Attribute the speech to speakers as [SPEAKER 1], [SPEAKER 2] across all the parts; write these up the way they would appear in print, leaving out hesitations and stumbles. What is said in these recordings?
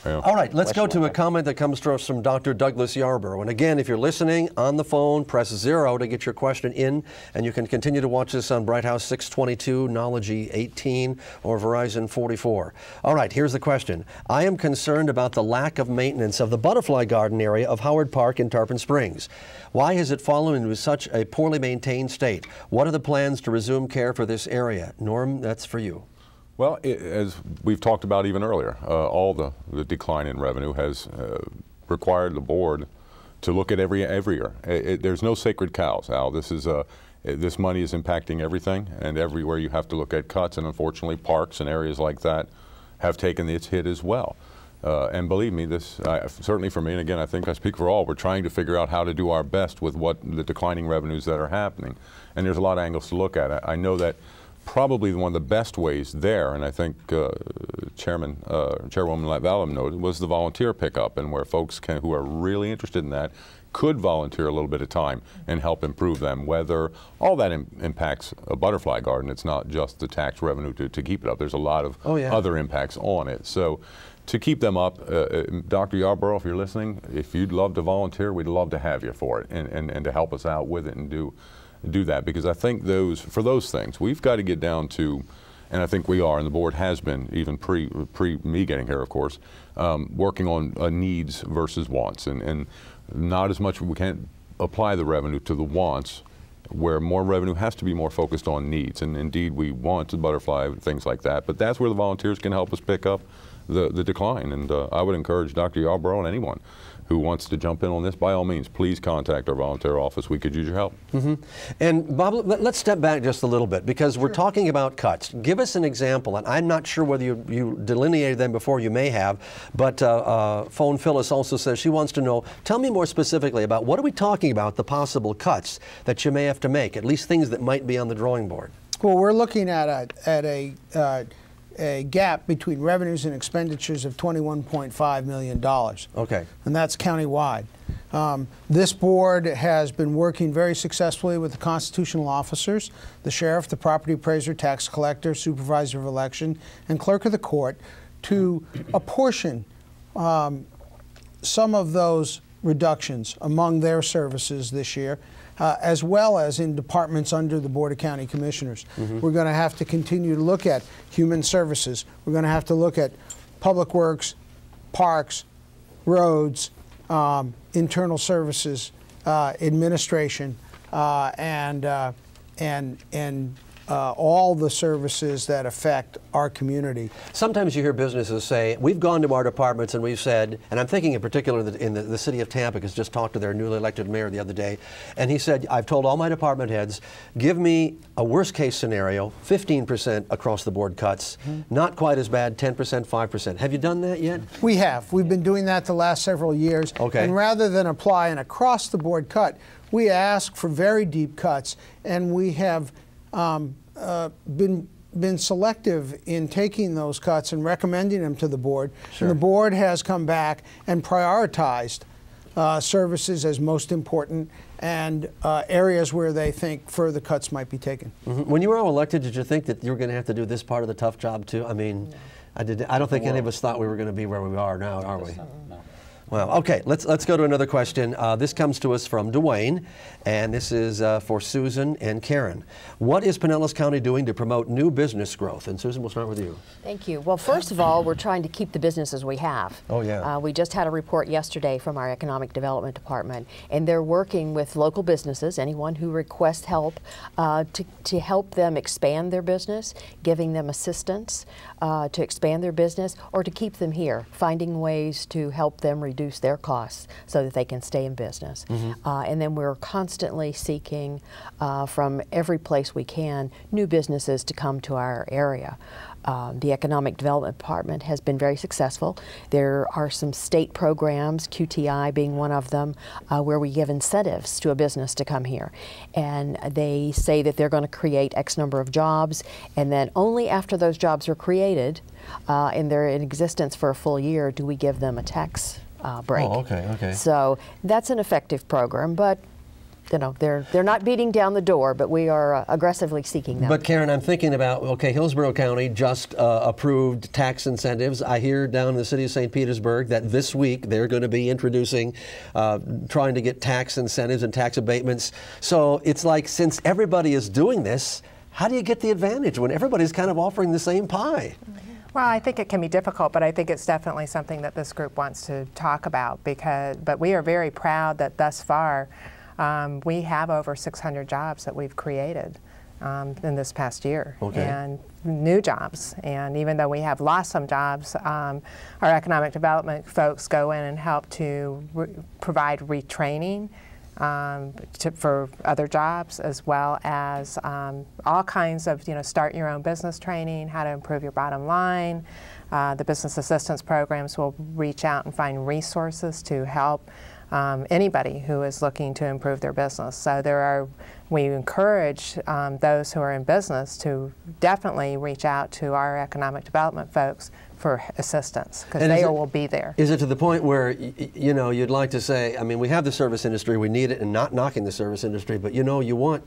[SPEAKER 1] Yeah.
[SPEAKER 2] All right, let's go to a comment that comes to us from Dr. Douglas Yarborough. And again, if you're listening on the phone, press 0 to get your question in, and you can continue to watch this on Bright House 622, Nology 18, or Verizon 44. All right, here's the question. I am concerned about the lack of maintenance of the butterfly garden area of Howard Park in Tarpon Springs. Why has it fallen into such a poorly maintained state? What are the plans to resume care for this area? Norm, that's for you.
[SPEAKER 1] Well, as we've talked about even earlier, all the decline in revenue has required the board to look at every year. There's no sacred cows, Al. This money is impacting everything, and everywhere you have to look at cuts, and unfortunately parks and areas like that have taken its hit as well. And believe me, this certainly for me, and again I think I speak for all, we're trying to figure out how to do our best with what the declining revenues that are happening. And there's a lot of angles to look at. I know that probably one of the best ways there, and I think Chairwoman Latvalum noted, was the volunteer pickup, and where folks who are really interested in that could volunteer a little bit of time and help improve them. Whether all that impacts a butterfly garden, it's not just the tax revenue to keep it up. There's a lot of other impacts on it. So to keep them up, Dr. Yarborough, if you're listening, if you'd love to volunteer, we'd love to have you for it and to help us out with it and do that, because I think for those things, we've got to get down to, and I think we are, and the board has been, even pre me getting here, of course, working on needs versus wants, and not as much, we can't apply the revenue to the wants, where more revenue has to be more focused on needs, and indeed we want the butterfly, things like that, but that's where the volunteers can help us pick up the decline, and I would encourage Dr. Yarborough and anyone who wants to jump in on this, by all means, please contact our volunteer office. We could use your help.
[SPEAKER 2] And Bob, let's step back just a little bit, because we're talking about cuts. Give us an example, and I'm not sure whether you delineated them before, you may have, but Phone Phyllis also says she wants to know, tell me more specifically about what are we talking about, the possible cuts that you may have to make, at least things that might be on the drawing board.
[SPEAKER 3] Well, we're looking at a gap between revenues and expenditures of $21.5 million.
[SPEAKER 2] Okay.
[SPEAKER 3] And that's countywide. This board has been working very successfully with the constitutional officers, the sheriff, the property appraiser, tax collector, supervisor of election, and clerk of the court to apportion some of those reductions among their services this year, as well as in departments under the Board of County Commissioners. We're going to have to continue to look at human services. We're going to have to look at public works, parks, roads, internal services, administration, and all the services that affect our community.
[SPEAKER 2] Sometimes you hear businesses say, we've gone to our departments and we've said, and I'm thinking in particular in the city of Tampa, because just talked to their newly elected mayor the other day, and he said, I've told all my department heads, give me a worst case scenario, 15% across the board cuts, not quite as bad, 10%, 5%. Have you done that yet?
[SPEAKER 3] We have. We've been doing that the last several years.
[SPEAKER 2] Okay.
[SPEAKER 3] And rather than apply an across the board cut, we ask for very deep cuts, and we have been selective in taking those cuts and recommending them to the board.
[SPEAKER 2] Sure.
[SPEAKER 3] And the board has come back and prioritized services as most important and areas where they think further cuts might be taken.
[SPEAKER 2] When you were all elected, did you think that you were going to have to do this part of the tough job too? I mean, I don't think any of us thought we were going to be where we are now, are we?
[SPEAKER 4] No.
[SPEAKER 2] Well, okay, let's go to another question. This comes to us from Dwayne, and this is for Susan and Karen. What is Pinellas County doing to promote new business growth? And Susan, we'll start with you.
[SPEAKER 4] Thank you. Well, first of all, we're trying to keep the businesses we have.
[SPEAKER 2] Oh, yeah.
[SPEAKER 4] We just had a report yesterday from our Economic Development Department, and they're working with local businesses, anyone who requests help, to help them expand their business, giving them assistance to expand their business, or to keep them here, finding ways to help them reduce their costs so that they can stay in business. And then we're constantly seeking from every place we can new businesses to come to our area. The Economic Development Department has been very successful. There are some state programs, QTI being one of them, where we give incentives to a business to come here. And they say that they're going to create X number of jobs, and then only after those jobs are created and they're in existence for a full year do we give them a tax break.
[SPEAKER 2] Oh, okay, okay.
[SPEAKER 4] So that's an effective program, but you know, they're not beating down the door, but we are aggressively seeking them.
[SPEAKER 2] But Karen, I'm thinking about, okay, Hillsborough County just approved tax incentives. I hear down in the city of St. Petersburg that this week they're going to be introducing, trying to get tax incentives and tax abatements. So it's like, since everybody is doing this, how do you get the advantage when everybody's kind of offering the same pie?
[SPEAKER 5] Well, I think it can be difficult, but I think it's definitely something that this group wants to talk about, but we are very proud that thus far we have over 600 jobs that we've created in this past year, and new jobs. And even though we have lost some jobs, our economic development folks go in and help to provide retraining for other jobs, as well as all kinds of, start your own business training, how to improve your bottom line. The business assistance programs will reach out and find resources to help anybody who is looking to improve their business. So we encourage those who are in business to definitely reach out to our economic development folks for assistance, because they will be there.
[SPEAKER 2] Is it to the point where, you'd like to say, I mean, we have the service industry, we need it, and not knocking the service industry, but you want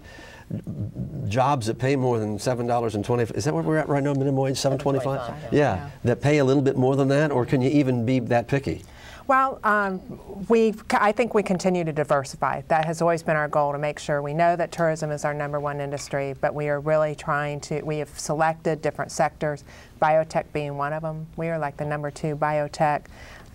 [SPEAKER 2] jobs that pay more than $7.20, is that where we're at right now, minimum wage, $7.25? Yeah, that pay a little bit more than that, or can you even be that picky?
[SPEAKER 5] Well, I think we continue to diversify. That has always been our goal, to make sure we know that tourism is our #1 industry, but we are really we have selected different sectors, biotech being one of them. We are like the #2 biotech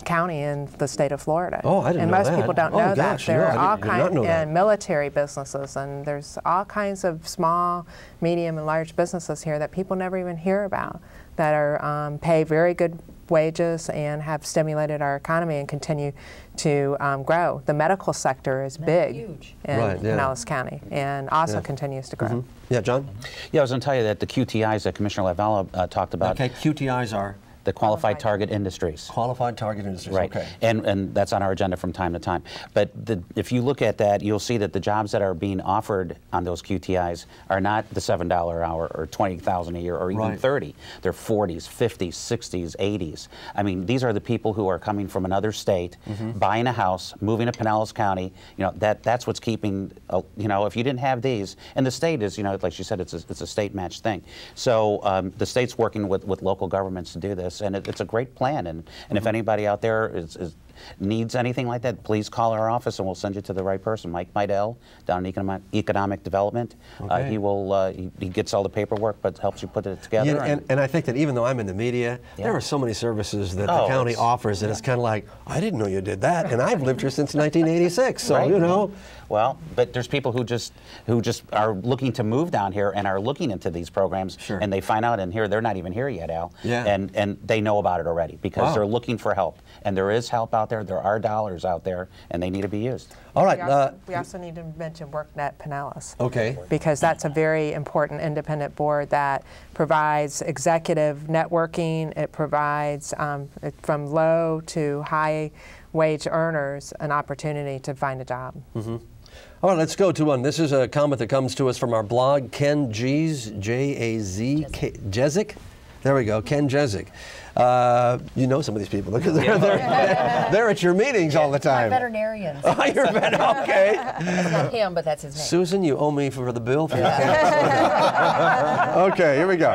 [SPEAKER 5] county in the state of Florida.
[SPEAKER 2] Oh, I didn't know that.
[SPEAKER 5] And most people don't know that. There are all kinds of military businesses, and there's all kinds of small, medium, and large businesses here that people never even hear about, that are pay very good wages and have stimulated our economy and continue to grow. The medical sector is big in Pinellas County, and also continues to grow.
[SPEAKER 2] Yeah, John?
[SPEAKER 6] Yeah, I was going to tell you that the QTIs that Commissioner Lavalla talked about.
[SPEAKER 2] Okay, QTIs are?
[SPEAKER 6] The Qualified Target Industries.
[SPEAKER 2] Qualified Target Industries,
[SPEAKER 6] right.
[SPEAKER 2] Okay.
[SPEAKER 6] And that's on our agenda from time to time. But if you look at that, you'll see that the jobs that are being offered on those QTIs are not the $7 an hour or $20,000 a year or even 30. They're 40s, 50s, 60s, 80s. I mean, these are the people who are coming from another state, buying a house, moving to Pinellas County. That's what's keeping, if you didn't have these, and the state is, like she said, it's a state match thing. So the state's working with local governments to do this. And it's a great plan, and if anybody out there needs anything like that, please call our office and we'll send you to the right person. Mike Meidel down in economic development. He gets all the paperwork, but helps you put it together.
[SPEAKER 2] Yeah, and I think that even though I'm in the media, there are so many services that the county offers that it's kind of like, I didn't know you did that, and I've lived here since 1986. So
[SPEAKER 6] Well, but there's people who just are looking to move down here and are looking into these programs, and they find out, and they're not even here yet, Al. And they know about it already because they're looking for help, and there is help out there. There are dollars out there, and they need to be used.
[SPEAKER 2] All right.
[SPEAKER 5] We also need to mention WorkNet Pinellas.
[SPEAKER 2] Okay.
[SPEAKER 5] Because that's a very important independent board that provides executive networking. It provides from low to high wage earners an opportunity to find a job.
[SPEAKER 2] All right, let's go to one. This is a comment that comes to us from our blog, Ken Jezik. There we go, Ken Jezik. You know some of these people because they're at your meetings all the time.
[SPEAKER 4] Veterinarians.
[SPEAKER 2] Oh, you're okay.
[SPEAKER 4] That's not him, but that's his name.
[SPEAKER 2] Susan, you owe me for the bill. For okay, here we go.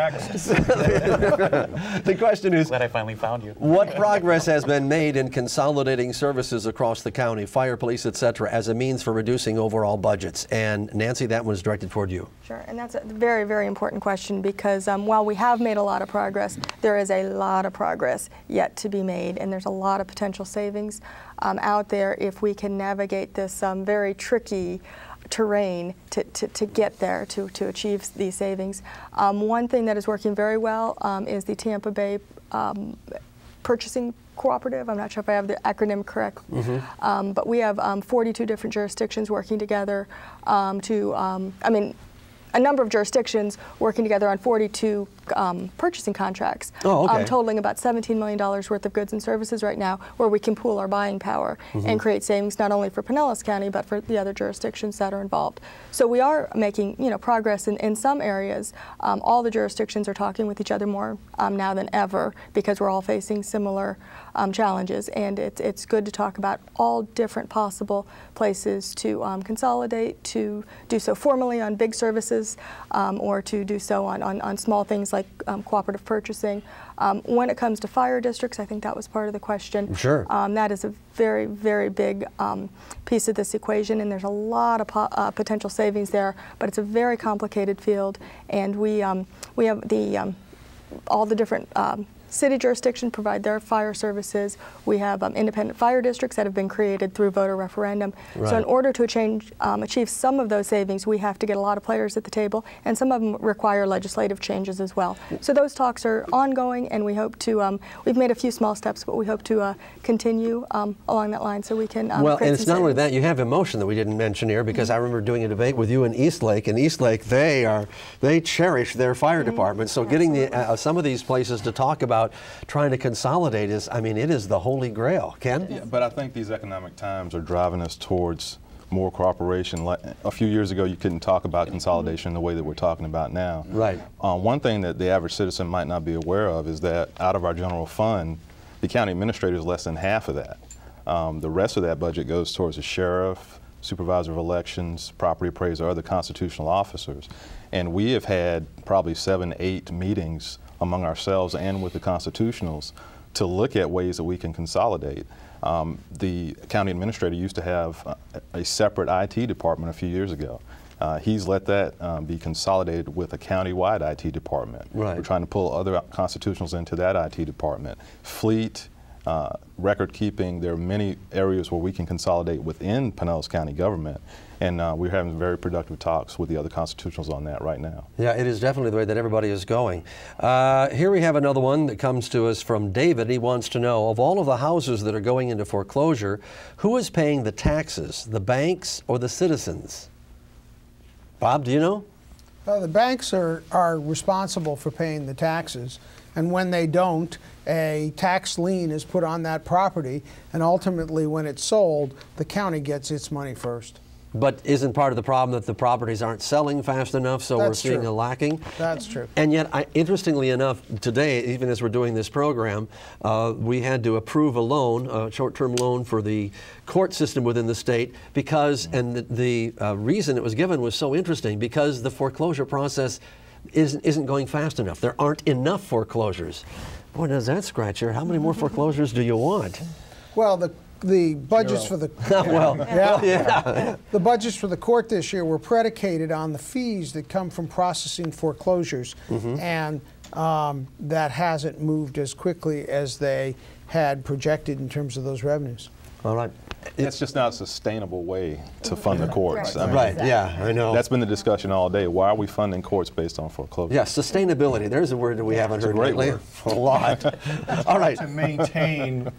[SPEAKER 2] The question is,
[SPEAKER 6] glad I finally found you.
[SPEAKER 2] What progress has been made in consolidating services across the county, fire, police, etc., as a means for reducing overall budgets? And Nancy, that one's directed toward you.
[SPEAKER 7] Sure, and that's a very, very important question because while we have made a lot of progress, there is a lot of progress yet to be made, and there's a lot of potential savings out there if we can navigate this very tricky terrain to get there, to achieve these savings. One thing that is working very well is the Tampa Bay Purchasing Cooperative. I'm not sure if I have the acronym correct, but we have 42 different jurisdictions working together a number of jurisdictions working together on 42 purchasing contracts,
[SPEAKER 2] Oh, okay.
[SPEAKER 7] totaling about $17 million worth of goods and services right now, where we can pool our buying power and create savings not only for Pinellas County but for the other jurisdictions that are involved. So we are making progress in some areas. All the jurisdictions are talking with each other more now than ever because we're all facing similar challenges, and it's good to talk about all different possible places to consolidate, to do so formally on big services, or to do so on small things like cooperative purchasing. When it comes to fire districts, I think that was part of the question.
[SPEAKER 2] Sure.
[SPEAKER 7] That is a very, very big piece of this equation, and there's a lot of potential savings there, but it's a very complicated field, and we have all the different city jurisdictions provide their fire services. We have independent fire districts that have been created through voter referendum.
[SPEAKER 2] Right.
[SPEAKER 7] So in order to achieve some of those savings, we have to get a lot of players at the table, and some of them require legislative changes as well. So those talks are ongoing, and we hope to, we've made a few small steps, but we hope to continue along that line so we can
[SPEAKER 2] well,
[SPEAKER 7] create
[SPEAKER 2] and it's
[SPEAKER 7] some
[SPEAKER 2] not only
[SPEAKER 7] savings.
[SPEAKER 2] that, you have emotion that we didn't mention here, because I remember doing a debate with you in Eastlake. In Eastlake, they cherish their fire department. So getting some of these places to talk about trying to consolidate is, I mean, it is the holy grail. Ken?
[SPEAKER 8] Yeah, but I think these economic times are driving us towards more cooperation. Like a few years ago, you couldn't talk about consolidation the way that we're talking about now.
[SPEAKER 2] Right.
[SPEAKER 8] One thing that the average citizen might not be aware of is that out of our general fund, the county administrator is less than half of that. The rest of that budget goes towards the sheriff, supervisor of elections, property appraiser, other constitutional officers. And we have had probably 7, 8 meetings among ourselves and with the constitutionals to look at ways that we can consolidate. The county administrator used to have a separate IT department a few years ago. He's let that be consolidated with a county-wide IT department.
[SPEAKER 2] Right.
[SPEAKER 8] We're trying to pull other constitutionals into that IT department. Fleet, record keeping, there are many areas where we can consolidate within Pinellas County government, and we're having very productive talks with the other constitutionals on that right now.
[SPEAKER 2] Yeah, it is definitely the way that everybody is going. Here we have another one that comes to us from David. He wants to know, of all of the houses that are going into foreclosure, who is paying the taxes, the banks or the citizens? Bob, do you know?
[SPEAKER 3] The banks are responsible for paying the taxes, and when they don't, a tax lien is put on that property, and ultimately when it's sold, the county gets its money first.
[SPEAKER 2] But isn't part of the problem that the properties aren't selling fast enough, so we're seeing
[SPEAKER 3] true.
[SPEAKER 2] a lacking?
[SPEAKER 3] That's true.
[SPEAKER 2] And yet, interestingly enough, today, even as we're doing this program, we had to approve a loan, a short-term loan for the court system within the state because, and the reason it was given was so interesting, because the foreclosure process isn't going fast enough. There aren't enough foreclosures. Boy, does that scratch your? How many more foreclosures do you want?
[SPEAKER 3] Well, the budgets for the the budgets for the court this year were predicated on the fees that come from processing foreclosures, and that hasn't moved as quickly as they had projected in terms of those revenues.
[SPEAKER 2] All right.
[SPEAKER 8] It's just not a sustainable way to fund the courts.
[SPEAKER 7] Right.
[SPEAKER 8] I mean,
[SPEAKER 2] Right, yeah, I know.
[SPEAKER 8] that's been the discussion all day. Why are we funding courts based on foreclosure?
[SPEAKER 2] Yeah, sustainability. There's a word that we haven't heard
[SPEAKER 8] great
[SPEAKER 2] lately.
[SPEAKER 8] word.
[SPEAKER 2] A lot. All right.
[SPEAKER 9] To maintain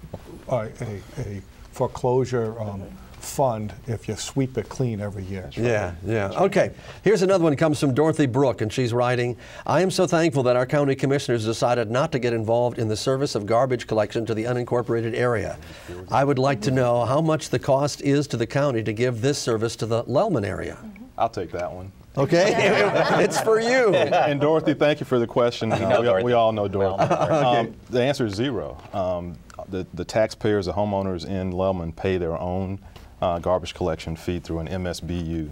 [SPEAKER 9] a foreclosure fund if you sweep it clean every year.
[SPEAKER 2] Yeah, yeah. Okay, here's another one that comes from Dorothy Brook, and she's writing, I am so thankful that our county commissioners decided not to get involved in the service of garbage collection to the unincorporated area. I would like to know how much the cost is to the county to give this service to the Lellman area.
[SPEAKER 8] I'll take that one.
[SPEAKER 2] Okay, it's for you.
[SPEAKER 8] And Dorothy, thank you for the question. We all know Dorothy.
[SPEAKER 2] Okay.
[SPEAKER 8] The answer is zero. The taxpayers, the homeowners in Lellman pay their own garbage collection fee through an MSBU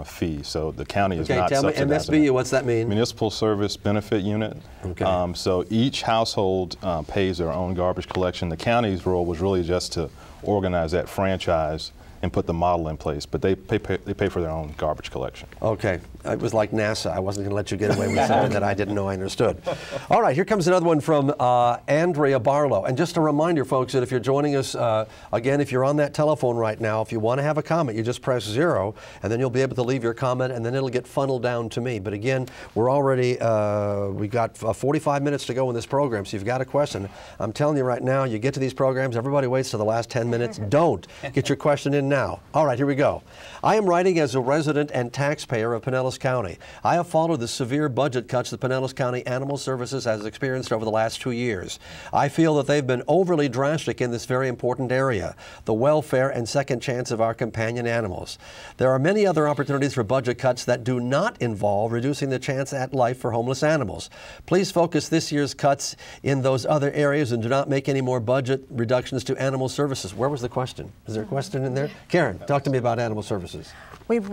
[SPEAKER 8] fee. So the county is not
[SPEAKER 2] tell me,
[SPEAKER 8] subsidizing
[SPEAKER 2] MSBU,
[SPEAKER 8] it.
[SPEAKER 2] what's that mean?
[SPEAKER 8] Municipal Service Benefit Unit.
[SPEAKER 2] Okay.
[SPEAKER 8] So each household pays their own garbage collection. The county's role was really just to organize that franchise and put the model in place, but they pay for their own garbage collection.
[SPEAKER 2] Okay, it was like NASA. I wasn't going to let you get away with something that I didn't know I understood. All right, here comes another one from Andrea Barlow. And just a reminder, folks, that if you're joining us, again, if you're on that telephone right now, if you want to have a comment, you just press 0, and then you'll be able to leave your comment, and then it'll get funneled down to me. But again, we're already, we've got 45 minutes to go in this program, so you've got a question. I'm telling you right now, you get to these programs, everybody waits till the last 10 minutes. Don't. Get your question in now. All right, here we go. I am writing as a resident and taxpayer of Pinellas County. I have followed the severe budget cuts that Pinellas County Animal Services has experienced over the last 2 years. I feel that they've been overly drastic in this very important area, the welfare and second chance of our companion animals. There are many other opportunities for budget cuts that do not involve reducing the chance at life for homeless animals. Please focus this year's cuts in those other areas and do not make any more budget reductions to animal services. Where was the question? Is there a question in there? Karen, talk to me about animal services.
[SPEAKER 5] We've,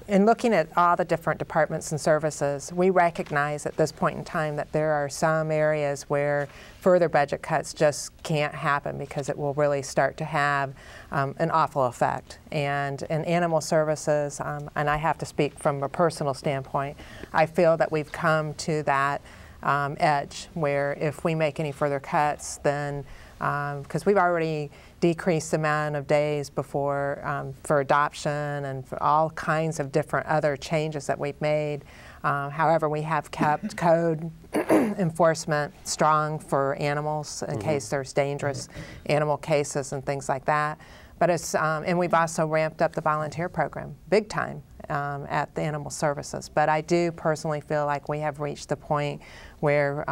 [SPEAKER 5] in looking at all the different departments and services, we recognize at this point in time that there are some areas where further budget cuts just can't happen because it will really start to have an awful effect. And in animal services, and I have to speak from a personal standpoint, I feel that we've come to that edge where if we make any further cuts, then because we've already decreased the amount of days before for adoption and for all kinds of different other changes that we've made. However, we have kept code enforcement strong for animals in case there's dangerous animal cases and things like that. But it's, and we've also ramped up the volunteer program big time at the animal services. But I do personally feel like we have reached the point where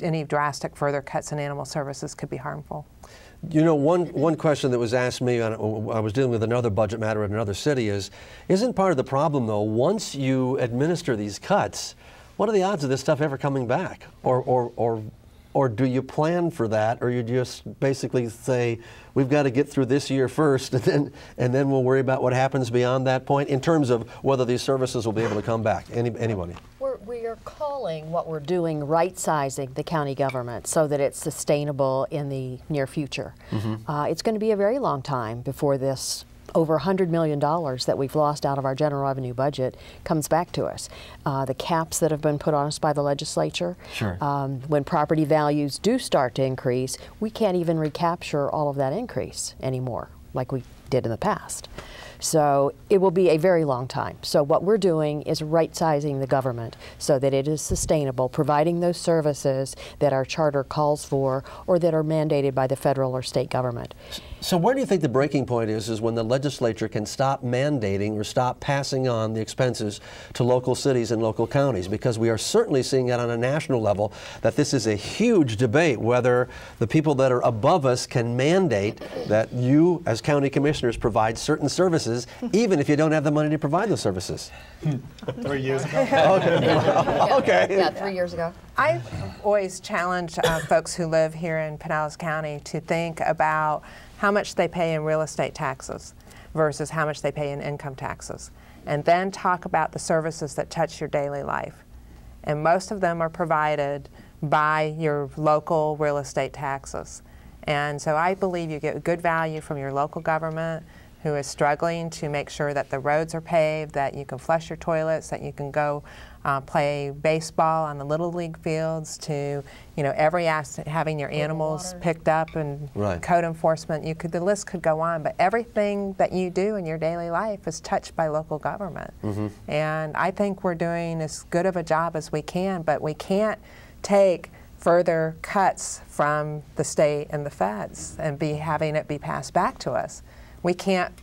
[SPEAKER 5] any drastic further cuts in animal services could be harmful.
[SPEAKER 2] You know, one question that was asked me, I was dealing with another budget matter in another city, isn't part of the problem though, once you administer these cuts, what are the odds of this stuff ever coming back? Or do you plan for that, or you just basically say, we've got to get through this year first, and then we'll worry about what happens beyond that point in terms of whether these services will be able to come back? Anybody?
[SPEAKER 4] We are calling what we're doing right-sizing the county government so that it's sustainable in the near future. It's going to be a very long time before this over $100 million that we've lost out of our general revenue budget comes back to us. The caps that have been put on us by the legislature, when property values do start to increase, we can't even recapture all of that increase anymore like we did in the past. So it will be a very long time. So what we're doing is right-sizing the government so that it is sustainable, providing those services that our charter calls for or that are mandated by the federal or state government.
[SPEAKER 2] So where do you think the breaking point is when the legislature can stop mandating or stop passing on the expenses to local cities and local counties? Because we are certainly seeing it on a national level that this is a huge debate whether the people that are above us can mandate that you as county commissioners provide certain services even if you don't have the money to provide those services.
[SPEAKER 10] 3 years ago.
[SPEAKER 2] Okay.
[SPEAKER 4] Yeah, 3 years ago.
[SPEAKER 5] I've always challenged folks who live here in Pinellas County to think about how much they pay in real estate taxes versus how much they pay in income taxes, and then talk about the services that touch your daily life. And most of them are provided by your local real estate taxes. And so I believe you get good value from your local government who is struggling to make sure that the roads are paved, that you can flush your toilets, that you can go play baseball on the Little League fields, to every asset, having your animals picked up and code enforcement. The list could go on, but everything that you do in your daily life is touched by local government. And I think we're doing as good of a job as we can, but we can't take further cuts from the state and the feds and having it be passed back to us. We can't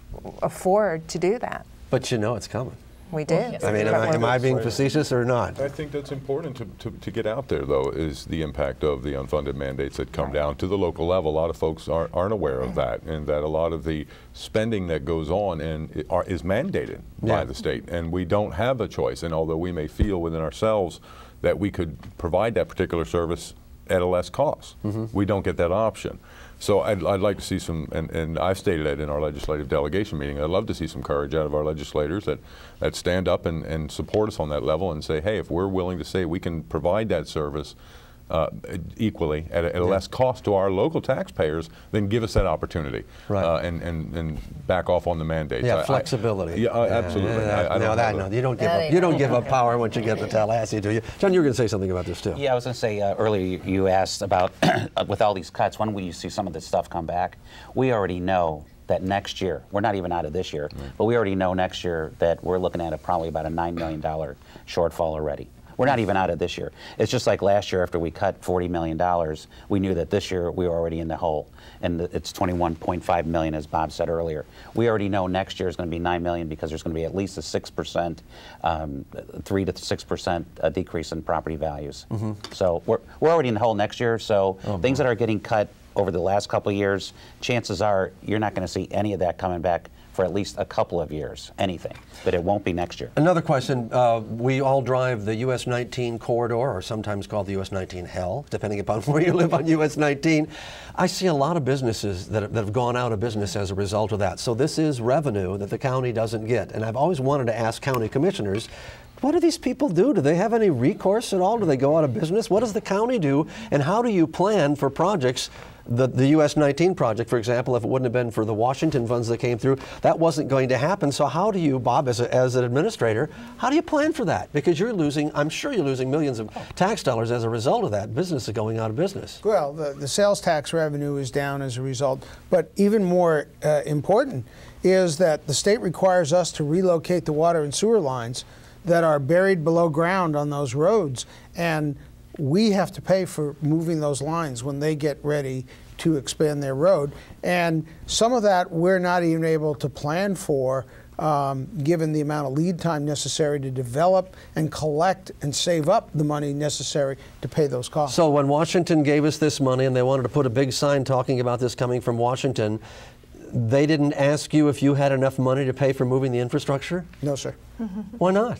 [SPEAKER 5] afford to do that.
[SPEAKER 2] But you know it's coming.
[SPEAKER 5] We do.
[SPEAKER 2] I mean, am I being facetious or not?
[SPEAKER 1] I think that's important to get out there, though, is the impact of the unfunded mandates that come down to the local level. A lot of folks aren't aware of that, and that a lot of the spending that goes on is mandated by the state, and we don't have a choice. And although we may feel within ourselves that we could provide that particular service at a less cost, we don't get that option. So I'd like to see some, and I've stated that in our legislative delegation meeting, I'd love to see some courage out of our legislators that stand up and support us on that level and say, hey, if we're willing to say we can provide that service equally at a less cost to our local taxpayers, then give us that opportunity and back off on the mandates.
[SPEAKER 2] Yeah, flexibility.
[SPEAKER 1] Absolutely.
[SPEAKER 2] You don't give up power once you get to Tallahassee, do you? John, you were going to say something about this too.
[SPEAKER 6] Yeah, I was going to say earlier you asked about with all these cuts, when will you see some of this stuff come back? We already know that next year, we're not even out of this year, but we already know next year that we're looking at probably about a $9 million shortfall already. We're not even out of this year. It's just like last year after we cut $40 million, we knew that this year we were already in the hole. And it's 21.5 million, as Bob said earlier. We already know next year is going to be 9 million because there's going to be at least a 6%, 3 to 6% decrease in property values. So we're already in the hole next year. So things that are getting cut over the last couple of years, chances are you're not going to see any of that coming back for at least a couple of years, anything, but it won't be next year.
[SPEAKER 2] Another question, we all drive the US 19 corridor, or sometimes called the US 19 hell, depending upon where you live on US 19. I see a lot of businesses that have gone out of business as a result of that. So this is revenue that the county doesn't get. And I've always wanted to ask county commissioners, what do these people do? Do they have any recourse at all? Do they go out of business? What does the county do? And how do you plan for projects? The US 19 project, for example, if it wouldn't have been for the Washington funds that came through, that wasn't going to happen. So how do you, Bob, as an administrator, how do you plan for that? Because you're losing, I'm sure you're losing millions of tax dollars as a result of that. Business is going out of business.
[SPEAKER 3] Well, the sales tax revenue is down as a result. But even more important is that the state requires us to relocate the water and sewer lines that are buried below ground on those roads. And we have to pay for moving those lines when they get ready to expand their road. And some of that we're not even able to plan for, given the amount of lead time necessary to develop and collect and save up the money necessary to pay those costs.
[SPEAKER 2] So when Washington gave us this money and they wanted to put a big sign talking about this coming from Washington, they didn't ask you if you had enough money to pay for moving the infrastructure?
[SPEAKER 3] No, sir.
[SPEAKER 2] Why not?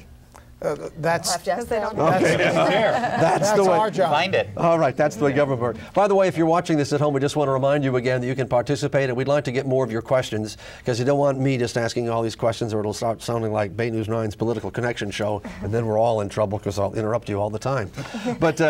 [SPEAKER 3] That's
[SPEAKER 7] Because they don't
[SPEAKER 2] That's the way.
[SPEAKER 3] our job.
[SPEAKER 6] Find it.
[SPEAKER 2] All right, that's the way government works. By the way, if you're watching this at home, we just want to remind you again that you can participate, and we'd like to get more of your questions, because you don't want me just asking all these questions, or it'll start sounding like Bay News 9's Political Connection show, and then we're all in trouble because I'll interrupt you all the time. But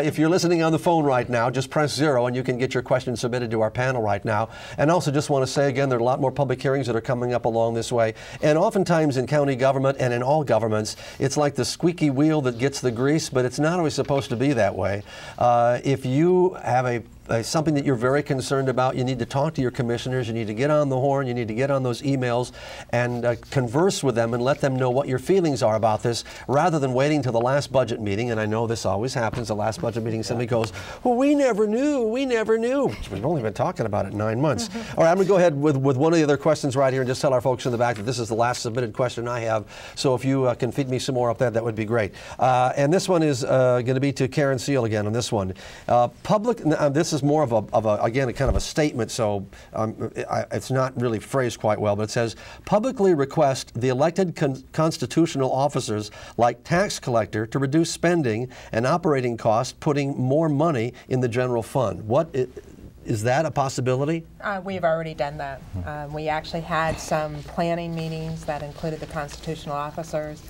[SPEAKER 2] if you're listening on the phone right now, just press 0, and you can get your questions submitted to our panel right now. And also just want to say again, there are a lot more public hearings that are coming up along this way. And oftentimes in county government and in all governments, it's like the squeaky wheel that gets the grease, but it's not always supposed to be that way. If you have something that you're very concerned about, you need to talk to your commissioners, you need to get on the horn, you need to get on those emails and converse with them and let them know what your feelings are about this, rather than waiting till the last budget meeting. And I know this always happens, the last budget meeting, somebody goes, well, we never knew. We've only been talking about it 9 months. All right, I'm going to go ahead with one of the other questions right here and just tell our folks in the back that this is the last submitted question I have. So if you can feed me some more up there, that would be great. And this one is going to be to Karen Seal again on this one. This is more of again, a kind of a statement, so it's not really phrased quite well, but it says, publicly request the elected constitutional officers like tax collector to reduce spending and operating costs, putting more money in the general fund. Is that a possibility?
[SPEAKER 5] We've already done that. We actually had some planning meetings that included the constitutional officers.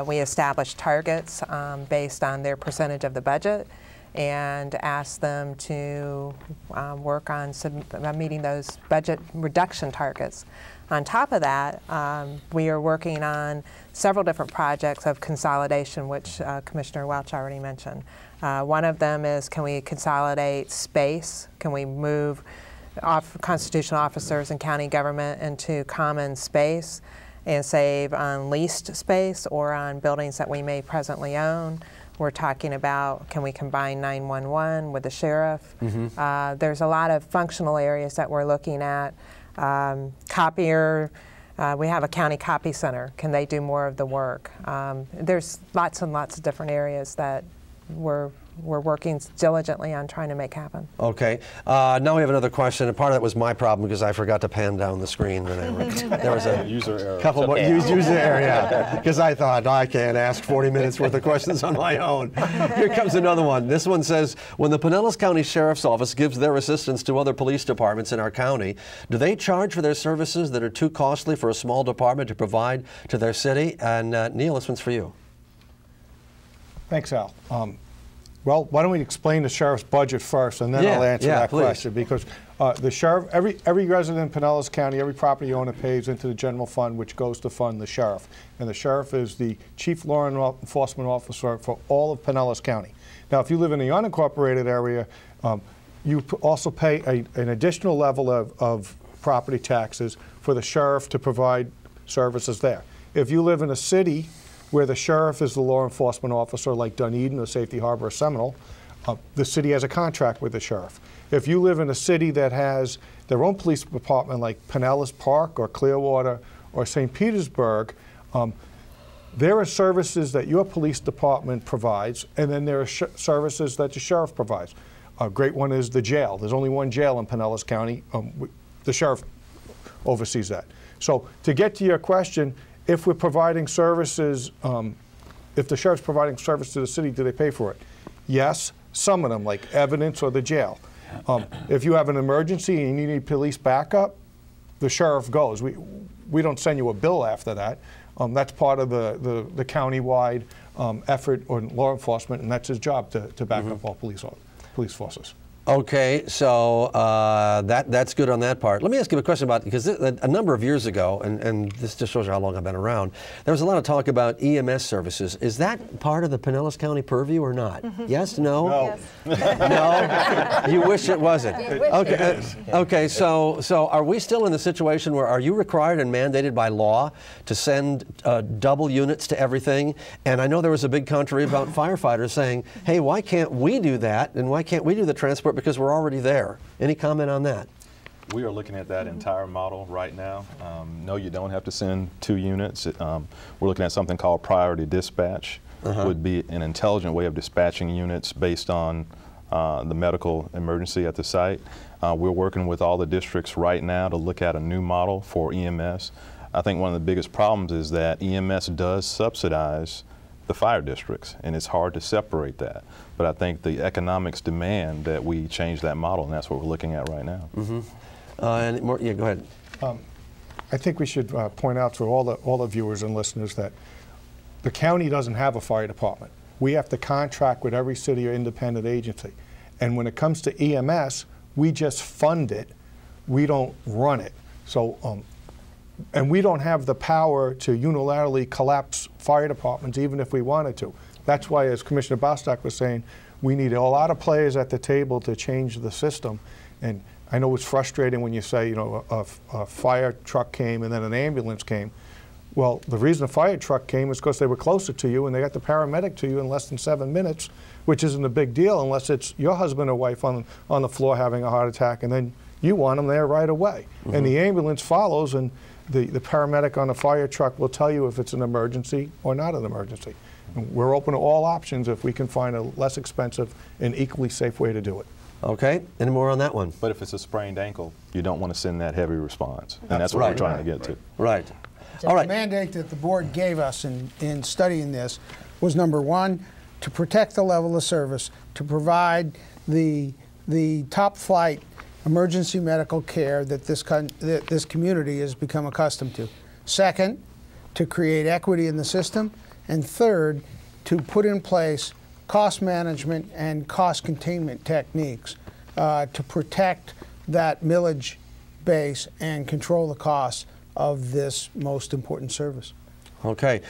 [SPEAKER 5] We established targets based on their percentage of the budget, and ask them to work on meeting those budget reduction targets. On top of that, we are working on several different projects of consolidation, which Commissioner Welch already mentioned. One of them is, can we consolidate space? Can we move constitutional officers and county government into common space and save on leased space or on buildings that we may presently own? We're talking about, can we combine 911 with the sheriff? There's a lot of functional areas that we're looking at. Copier, we have a county copy center. Can they do more of the work? There's lots and lots of different areas that we're working diligently on trying to make happen.
[SPEAKER 2] Okay. Now we have another question, and part of that was my problem because I forgot to pan down the screen. There was a
[SPEAKER 8] user error.
[SPEAKER 2] couple more user error, yeah. Because I thought, I can't ask 40 minutes worth of questions on my own. Here comes another one. This one says, when the Pinellas County Sheriff's Office gives their assistance to other police departments in our county, do they charge for their services that are too costly for a small department to provide to their city? And Neil, this one's for you.
[SPEAKER 9] Thanks, Al. Well, why don't we explain the sheriff's budget first, and then I'll answer that question. Because the sheriff, every resident in Pinellas County, every property owner pays into the general fund, which goes to fund the sheriff. And the sheriff is the chief law enforcement officer for all of Pinellas County. Now, if you live in the unincorporated area, you also pay an additional level of property taxes for the sheriff to provide services there. If you live in a city where the sheriff is the law enforcement officer, like Dunedin or Safety Harbor or Seminole, the city has a contract with the sheriff. If you live in a city that has their own police department, like Pinellas Park or Clearwater or St. Petersburg, there are services that your police department provides, and then there are services that the sheriff provides. A great one is the jail. There's only one jail in Pinellas County. The sheriff oversees that. So to get to your question, if we're providing services, if the sheriff's providing service to the city, do they pay for it? Yes, some of them, like evidence or the jail. If you have an emergency and you need police backup, the sheriff goes. We don't send you a bill after that. That's part of the county-wide effort on law enforcement, and that's his job to back up all police forces.
[SPEAKER 2] Okay, so that's good on that part. Let me ask you a question about, because a number of years ago, and this just shows you how long I've been around, there was a lot of talk about EMS services. Is that part of the Pinellas County purview or not? Yes, no?
[SPEAKER 9] No.
[SPEAKER 2] Yes. No? You wish it wasn't? Okay, okay, so are we still in the situation where, are you required and mandated by law to send double units to everything? And I know there was a big controversy about firefighters saying, hey, why can't we do that, and why can't we do the transport because we're already there? Any comment on that?
[SPEAKER 8] We are looking at that entire model right now. No, you don't have to send 2 units. We're looking at something called priority dispatch. Would be an intelligent way of dispatching units based on the medical emergency at the site. We're working with all the districts right now to look at a new model for EMS. I think one of the biggest problems is that EMS does subsidize the fire districts, and it's hard to separate that. But I think the economics demand that we change that model, and that's what we're looking at right now.
[SPEAKER 2] And more, yeah, go ahead.
[SPEAKER 9] I think we should point out to all the viewers and listeners that the county doesn't have a fire department. We have to contract with every city or independent agency. And when it comes to EMS, we just fund it. We don't run it. So, and we don't have the power to unilaterally collapse fire departments, even if we wanted to. That's why, as Commissioner Bostock was saying, we need a lot of players at the table to change the system. And I know it's frustrating when you say, you know, a fire truck came and then an ambulance came. Well, the reason a fire truck came is because they were closer to you and they got the paramedic to you in less than 7 minutes, which isn't a big deal unless it's your husband or wife on the floor having a heart attack, and then you want them there right away. And the ambulance follows, and the paramedic on the fire truck will tell you if it's an emergency or not an emergency. And we're open to all options if we can find a less expensive and equally safe way to do it.
[SPEAKER 2] Okay, any more on that one?
[SPEAKER 8] But if it's a sprained ankle, you don't want to send that heavy response. And that's what we're trying to get to.
[SPEAKER 2] Right.
[SPEAKER 3] All right. The mandate that the board gave us in studying this was, number one, to protect the level of service, to provide the top flight emergency medical care that this community has become accustomed to. Second, to create equity in the system. And third, to put in place cost management and cost containment techniques to protect that millage base and control the costs of this most important service.
[SPEAKER 2] Okay,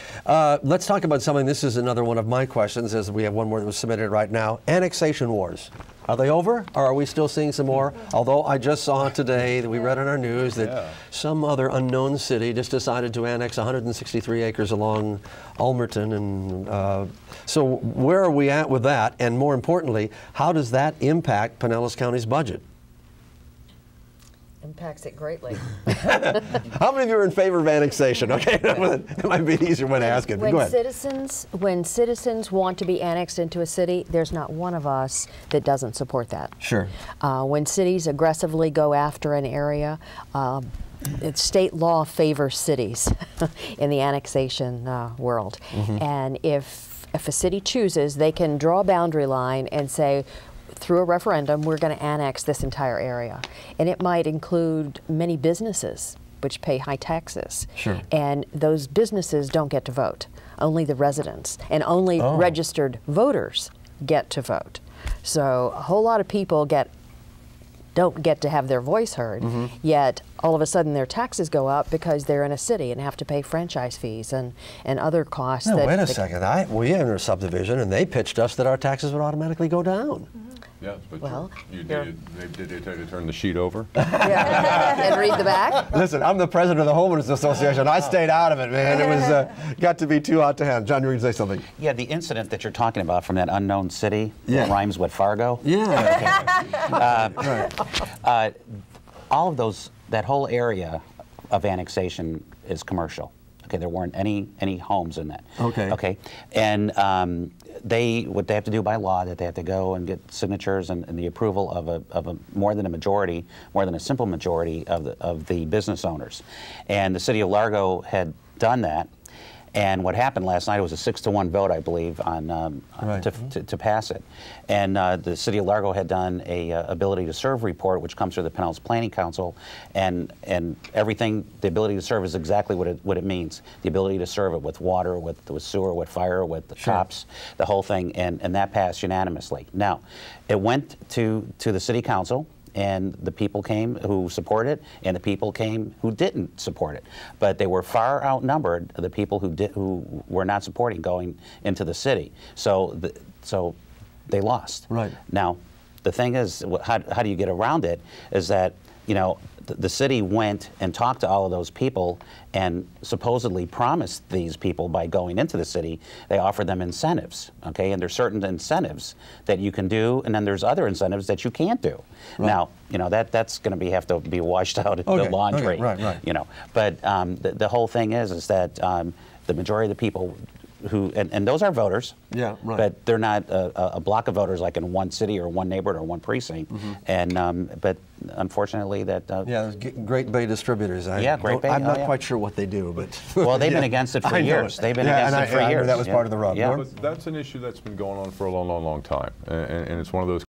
[SPEAKER 2] let's talk about something. This is another one of my questions, as we have one more that was submitted right now. Annexation wars. Are they over, or are we still seeing some more? Although I just saw today that we read in our news that some other unknown city just decided to annex 163 acres along Ulmerton. And so where are we at with that? And more importantly, how does that impact Pinellas County's budget?
[SPEAKER 4] Impacts it greatly.
[SPEAKER 2] How many of you are in favor of annexation? Okay, that might be an easier way to ask it. Go ahead.
[SPEAKER 4] When citizens want to be annexed into a city, there's not one of us that doesn't support that.
[SPEAKER 2] Sure.
[SPEAKER 4] When cities aggressively go after an area, state law favors cities in the annexation world. And if a city chooses, they can draw a boundary line and say, through a referendum, we're going to annex this entire area. And it might include many businesses which pay high taxes.
[SPEAKER 2] Sure.
[SPEAKER 4] And those businesses don't get to vote. Only the residents and only registered voters get to vote. So a whole lot of people don't get to have their voice heard, yet all of a sudden their taxes go up because they're in a city and have to pay franchise fees and other costs.
[SPEAKER 2] No, wait a second. We are in a subdivision and they pitched us that our taxes would automatically go down.
[SPEAKER 1] Yes, but
[SPEAKER 4] Well,
[SPEAKER 1] did they tell you to turn the sheet over?
[SPEAKER 4] And read the back.
[SPEAKER 2] Listen, I'm the president of the Homeowners Association. I stayed out of it, man. It was got to be too hot to handle. John, you were going to say something.
[SPEAKER 6] Yeah, the incident that you're talking about from that unknown city
[SPEAKER 2] Yeah.
[SPEAKER 6] rhymes with Fargo.
[SPEAKER 2] Yeah. Right.
[SPEAKER 6] All of those, that whole area of annexation is commercial. Okay, there weren't any homes in that.
[SPEAKER 2] Okay.
[SPEAKER 6] Okay, and what they have to do by law, that they have to go and get signatures and the approval of a more than a majority, more than a simple majority of the business owners, and the city of Largo had done that. And what happened last night, it was a 6-to-1 vote, I believe, on
[SPEAKER 2] Right.
[SPEAKER 6] to pass it. And the city of Largo had done a ability to serve report, which comes through the Pinellas Planning Council, and everything. The ability to serve is exactly what it means. The ability to serve it with water, with sewer, with fire, with the cops, the whole thing, and that passed unanimously. Now, it went to the city council. And the people came who supported it, and the people came who didn't support it. But they were far outnumbered, the people who were not supporting going into the city. So they lost.
[SPEAKER 2] Right.
[SPEAKER 6] Now, the thing is, how do you get around it? Is that, you know, the city went and talked to all of those people and supposedly promised these people by going into the city, they offered them incentives, okay? And there's certain incentives that you can do, and then there's other incentives that you can't do. Right. Now, you know, that's going to have to be washed out in the laundry,
[SPEAKER 2] right.
[SPEAKER 6] You know. But the whole thing is that the majority of the people who, and those are voters,
[SPEAKER 2] yeah, right.
[SPEAKER 6] But they're not a block of voters like in one city or one neighborhood or one precinct. And but unfortunately, that
[SPEAKER 2] yeah, Great Bay Distributors.
[SPEAKER 6] Great Bay.
[SPEAKER 2] I'm not quite sure what they do, but
[SPEAKER 6] well, they've been against it for years. They've been against it for years.
[SPEAKER 2] That was part of the rub.
[SPEAKER 6] Yeah.
[SPEAKER 1] But that's an issue that's been going on for a long time, and it's one of those